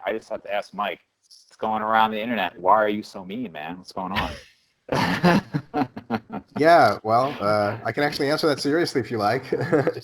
I just have to ask Mike, what's going around the internet? Why are you so mean, man? What's going on? Yeah, well, I can actually answer that seriously if you like.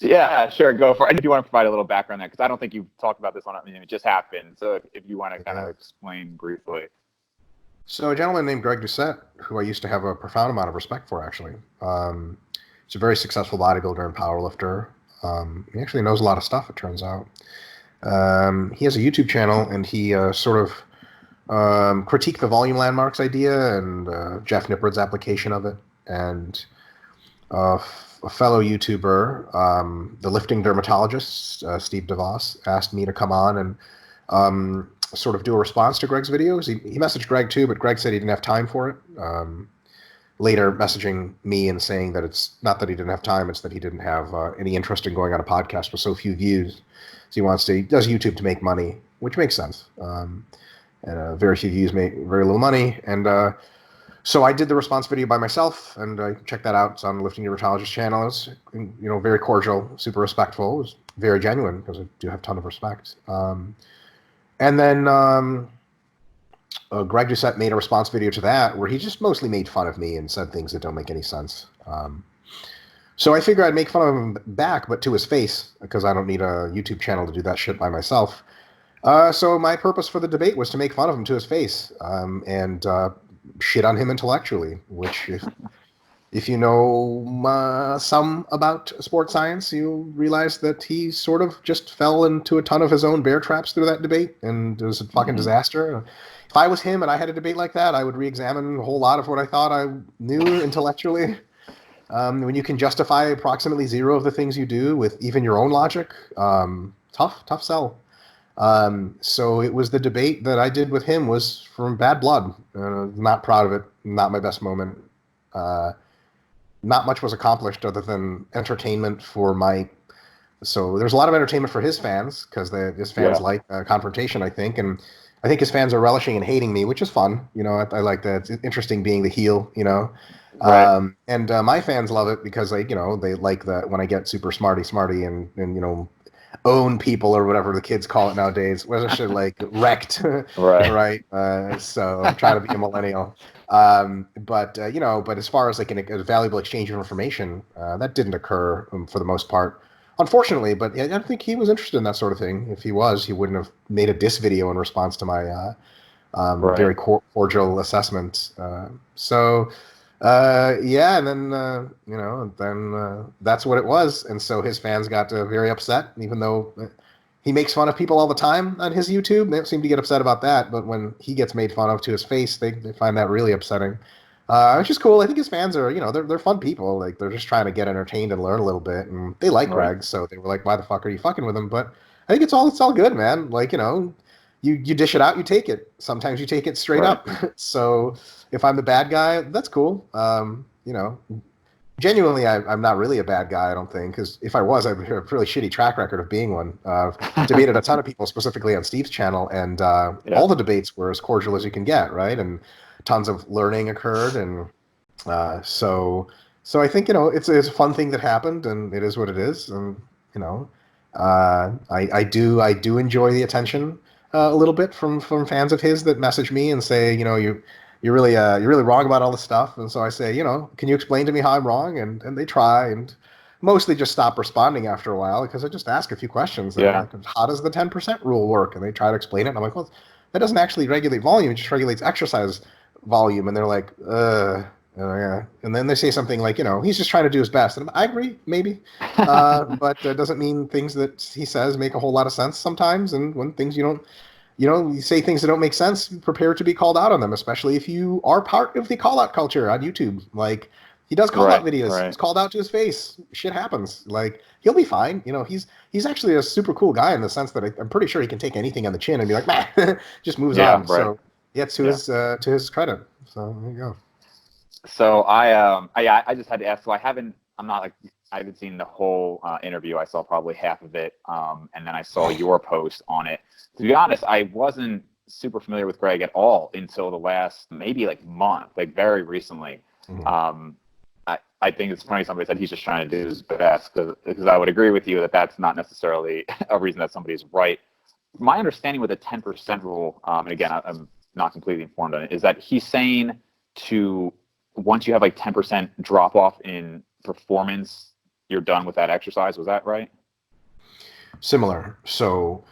Yeah, sure, go for it. If you want to provide a little background there, because I don't think you've talked about this on, it just happened. So if you want to kind of Yeah. explain briefly. So a gentleman named Greg Doucette, who I used to have a profound amount of respect for, actually. He's a very successful bodybuilder and powerlifter. He actually knows a lot of stuff, it turns out. He has a YouTube channel, and he sort of critiqued the volume landmarks idea and Jeff Nippard's application of it. And a fellow YouTuber, the lifting dermatologist, Steve DeVos, asked me to come on and sort of do a response to Greg's videos. He messaged Greg too, but Greg said he didn't have time for it. Later messaging me and saying that it's not that he didn't have time, it's that he didn't have any interest in going on a podcast with so few views. So he does YouTube to make money, which makes sense. And very few views make very little money. And so I did the response video by myself, and check that out. It's on the Lifting Dermatologist channel. It's, very cordial, super respectful. It was very genuine because I do have a ton of respect. And then Greg Doucette made a response video to that where he just mostly made fun of me and said things that don't make any sense. So I figured I'd make fun of him back, but to his face, because I don't need a YouTube channel to do that shit by myself. So my purpose for the debate was to make fun of him to his face and shit on him intellectually, which if you know some about sports science, you realize that he sort of just fell into a ton of his own bear traps through that debate, and it was a fucking disaster. If I was him and I had a debate like that, I would re-examine a whole lot of what I thought I knew intellectually. When you can justify approximately zero of the things you do with even your own logic, tough sell. So it was the debate that I did with him was from bad blood. Not proud of it. Not my best moment. Not much was accomplished other than entertainment for my. So there's a lot of entertainment for his fans because his fans like confrontation, I think, and I think his fans are relishing and hating me, which is fun. I like that. It's interesting being the heel. Right. And my fans love it because they like that when I get super smarty and own people or whatever the kids call it nowadays. Whether shit like wrecked, Right. right? So I'm trying to be a millennial. But as far as like a valuable exchange of information, that didn't occur for the most part, unfortunately. But I don't think he was interested in that sort of thing. If he was, he wouldn't have made a diss video in response to my very cordial assessment. And then that's what it was. And so his fans got very upset, even though he makes fun of people all the time on his YouTube. They don't seem to get upset about that. But when he gets made fun of to his face, they find that really upsetting. Which is cool. I think his fans are, they're fun people. Like, they're just trying to get entertained and learn a little bit. And they like Greg, so they were like, why the fuck are you fucking with him? But I think it's all good, man. Like, you dish it out, you take it. Sometimes you take it straight up. So if I'm the bad guy, that's cool. Genuinely, I'm not really a bad guy, I don't think, because if I was, I'd have a really shitty track record of being one. I've debated a ton of people, specifically on Steve's channel, and all the debates were as cordial as you can get, right? And tons of learning occurred, and so I think it's a fun thing that happened, and it is what it is, and I do enjoy the attention a little bit from fans of his that message me and say, you're really wrong about all this stuff. And so I say, can you explain to me how I'm wrong? And they try and mostly just stop responding after a while because I just ask a few questions. And like, how does the 10% rule work? And they try to explain it. And I'm like, well, that doesn't actually regulate volume. It just regulates exercise volume. And they're like, yeah. And then they say something like, he's just trying to do his best. And I agree, maybe. But that doesn't mean things that he says make a whole lot of sense sometimes. And when things you say things that don't make sense, prepare to be called out on them, especially if you are part of the call-out culture on YouTube. Like, he does call-out videos. He's called out to his face. Shit happens. Like, he'll be fine. He's actually a super cool guy in the sense that I'm pretty sure he can take anything on the chin and be like, nah, just moves on. So, yeah, to his credit. So, there you go. So I just had to ask. So I haven't seen the whole interview. I saw probably half of it, and then I saw your post on it. To be honest, I wasn't super familiar with Greg at all until the last maybe month, very recently. Mm-hmm. I think it's funny somebody said he's just trying to do his best because I would agree with you that that's not necessarily a reason that somebody's right my understanding with the 10% rule, and again, I'm not completely informed on it, is that he's saying to once you have like 10% drop off in performance, you're done with that exercise. Was that right? Similar. So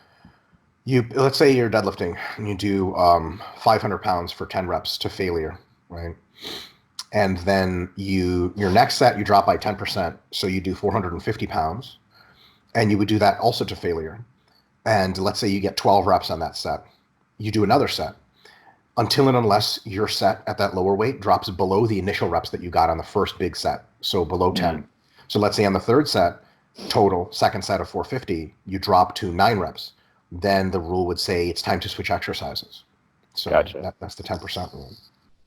let's say you're deadlifting and you do 500 pounds for 10 reps to failure, right? And then your next set, you drop by 10%. So you do 450 pounds and you would do that also to failure. And let's say you get 12 reps on that set. You do another set until and unless your set at that lower weight drops below the initial reps that you got on the first big set. So below 10. So let's say on the third set, total second set of 450, you drop to 9 reps. Then the rule would say it's time to switch exercises. So Gotcha. that's the 10% rule.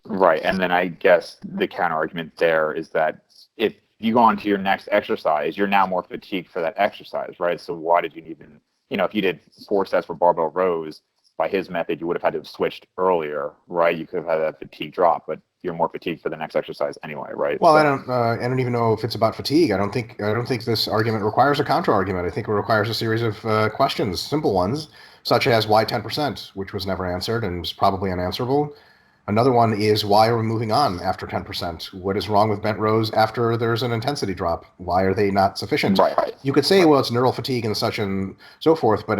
Right. And then I guess the counter argument there is that if you go on to your next exercise, you're now more fatigued for that exercise, right? So why did you even, if you did 4 sets for barbell rows, by his method, you would have had to have switched earlier, right? You could have had that fatigue drop, but you're more fatigued for the next exercise anyway, right? Well, so, I don't even know if it's about fatigue. I don't think this argument requires a counter argument. I think it requires a series of questions, simple ones, such as why 10%, which was never answered and was probably unanswerable. Another one is why are we moving on after 10%? What is wrong with bent rows after there's an intensity drop? Why are they not sufficient? Right. You could say, well, it's neural fatigue and such and so forth, but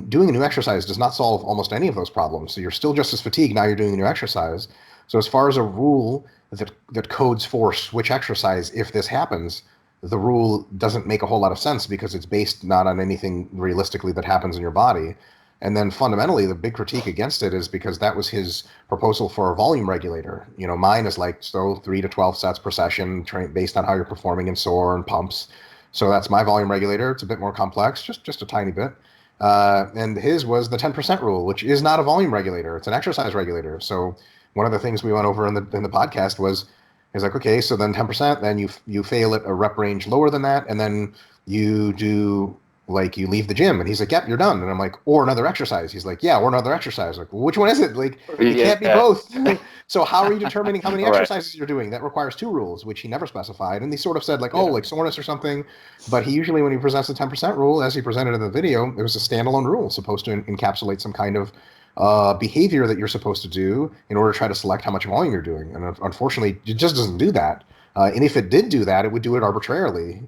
doing a new exercise does not solve almost any of those problems. So you're still just as fatigued now you're doing a new exercise. So as far as a rule that codes for switch exercise, if this happens, the rule doesn't make a whole lot of sense because it's based not on anything realistically that happens in your body. And then fundamentally, the big critique against it is because that was his proposal for a volume regulator. Mine is like 3 to 12 sets per session, based on how you're performing in sore and pumps. So that's my volume regulator. It's a bit more complex, just a tiny bit. And his was the 10% rule, which is not a volume regulator. It's an exercise regulator. So one of the things we went over in the podcast was like, okay, so then 10%, then you fail at a rep range lower than that, and then you do. Like, you leave the gym, and he's like, yep, you're done. And I'm like, or another exercise. He's like, yeah, or another exercise. Like, well, which one is it? Like, it can't be both. So how are you determining how many exercises you're doing? That requires 2 rules, which he never specified. And he sort of said, like, like soreness or something. But he usually, when he presents the 10% rule, as he presented in the video, it was a standalone rule supposed to encapsulate some kind of behavior that you're supposed to do in order to try to select how much volume you're doing. And unfortunately, it just doesn't do that. And if it did do that, it would do it arbitrarily.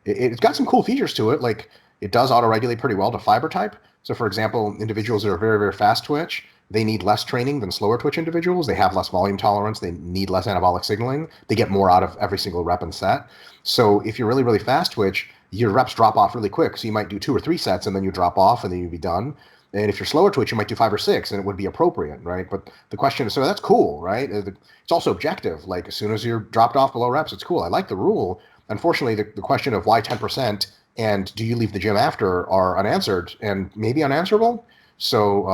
It's got some cool features to it, like it does auto-regulate pretty well to fiber type. So, for example, individuals that are very, very fast twitch, they need less training than slower twitch individuals. They have less volume tolerance. They need less anabolic signaling. They get more out of every single rep and set. So if you're really, really fast twitch, your reps drop off really quick. So you might do 2 or 3 sets and then you drop off and then you'd be done. And if you're slower twitch, you might do 5 or 6 and it would be appropriate, right? But the question is, so that's cool, right? It's also objective. Like, as soon as you're dropped off below reps, it's cool. I like the rule. Unfortunately, the question of why 10% and do you leave the gym after are unanswered and maybe unanswerable. So,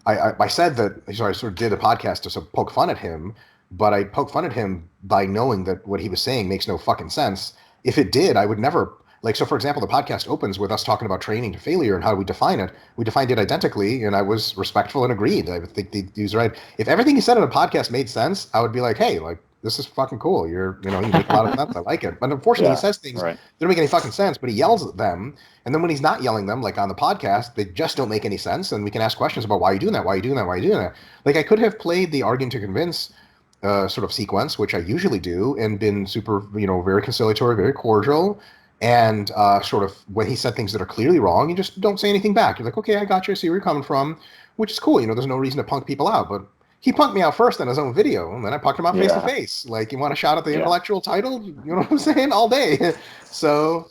I said that, so I sort of did a podcast to sort of poke fun at him, but I poke fun at him by knowing that what he was saying makes no fucking sense. If it did, I would never, like, so for example, the podcast opens with us talking about training to failure and how we define it. We defined it identically, and I was respectful and agreed. I think he was right. If everything he said in a podcast made sense, I would be like, hey, like, this is fucking cool. You make a lot of sense. I like it. But unfortunately, he says things that don't make any fucking sense, but he yells at them. And then when he's not yelling them, like on the podcast, they just don't make any sense. And we can ask questions about why you're doing that, why you're doing that, why you're doing that. Like, I could have played the argument to convince sort of sequence, which I usually do, and been super, very conciliatory, very cordial. And sort of when he said things that are clearly wrong, you just don't say anything back. You're like, okay, I got you. I see where you're coming from, which is cool. There's no reason to punk people out. But he punked me out first in his own video, and then I punked him out face to face. Like, you want a shot at the intellectual title? You know what I'm saying? All day. So.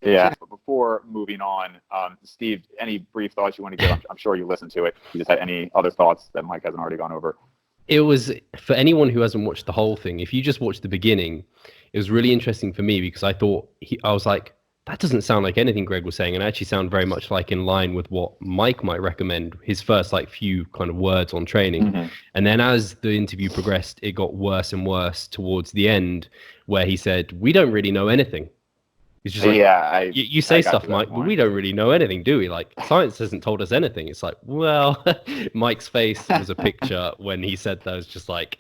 Yeah. But before moving on, Steve, any brief thoughts you want to give? I'm sure you listened to it. You just had any other thoughts that Mike hasn't already gone over? It was, for anyone who hasn't watched the whole thing, if you just watched the beginning, it was really interesting for me because I thought, I was like, that doesn't sound like anything Greg was saying, and actually sound very much like in line with what Mike might recommend, his first few kind of words on training. Mm-hmm. And then as the interview progressed, it got worse and worse towards the end, where he said, we don't really know anything. It's just like, you say stuff, Mike, but we don't really know anything, do we? Like, science hasn't told us anything. It's like, well, Mike's face was a picture when he said that. It was just like,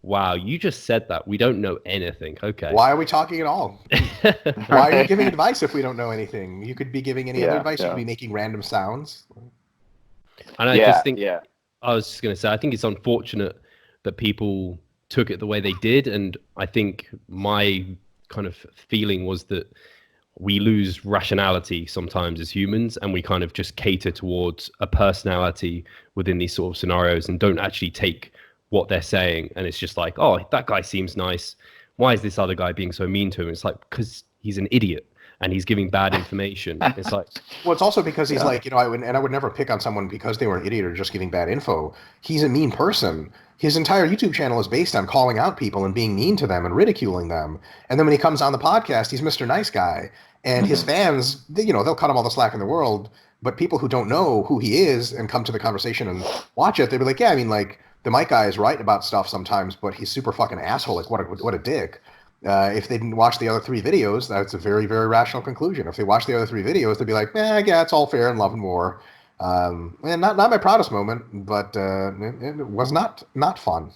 Wow, you just said that. We don't know anything. Okay. Why are we talking at all? Why are you giving advice if we don't know anything? You could be giving any other advice. You could be making random sounds. And I just think, I was just going to say, I think it's unfortunate that people took it the way they did. And I think my kind of feeling was that we lose rationality sometimes as humans, and we kind of just cater towards a personality within these sort of scenarios and don't actually take what they're saying. And it's just like, oh, that guy seems nice. Why is this other guy being so mean to him? It's like, because he's an idiot and he's giving bad information. It's like, well, it's also because he's like, I would never pick on someone because they were an idiot or just giving bad info. He's a mean person. His entire YouTube channel is based on calling out people and being mean to them and ridiculing them. And then when he comes on the podcast, he's Mr. Nice Guy. And his fans, they'll cut him all the slack in the world. But people who don't know who he is and come to the conversation and watch it, they'll be like, yeah, I mean, like, the Mike guy is right about stuff sometimes, but he's super fucking asshole. Like, what a dick. If they didn't watch the other 3 videos, that's a very, very rational conclusion. If they watch the other 3 videos, they'd be like, yeah, it's all fair in love and war. And not my proudest moment, but it was not fun.